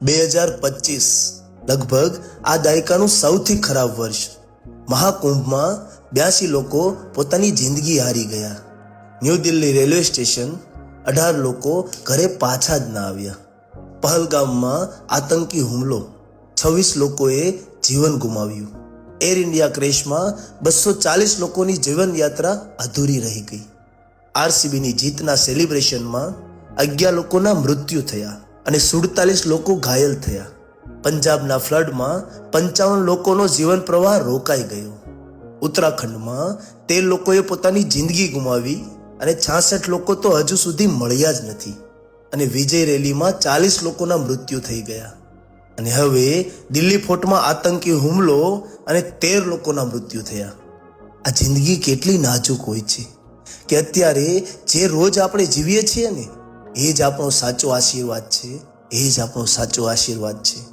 2025 લગભગ આ દાયકાનું સૌથી ખરાબ વર્ષ. મહાકુંભમાં 82 લોકો પોતાની જિંદગી હારી ગયા. ન્યૂ દિલ્હી રેલવે સ્ટેશન 18 લોકો ઘરે પાછા જ ના આવ્યા. પહલગામમાં આતંકી હુમલો, 26 લોકોએ જીવન ગુમાવ્યું. એર ઇન્ડિયા ક્રેશમાં 240 લોકોની જીવનયાત્રા અધૂરી રહી ગઈ. આરસીબીની જીતના સેલિબ્રેશનમાં 11 લોકોના મૃત્યુ થયા અને 47 લોકો ઘાયલ થયા. પંજાબના ફ્લડમાં 55 લોકોનો જીવન પ્રવાહ રોકાઈ ગયો. ઉત્તરાખંડમાં 13 લોકોએ પોતાની જિંદગી ગુમાવી અને 66 લોકો તો હજુ સુધી મળ્યા જ નથી. અને વિજય રેલીમાં 40 લોકોના મૃત્યુ થઈ ગયા. અને હવે દિલ્હી ફોર્ટમાં આતંકી હુમલો અને 13 લોકોના મૃત્યુ થયા. આ જિંદગી કેટલી નાજુક હોય છે કે અત્યારે જે રોજ આપણે જીવીએ છીએ ને, એ જ આપણો સાચો આશીર્વાદ છે. એ જ આપણો સાચો આશીર્વાદ છે.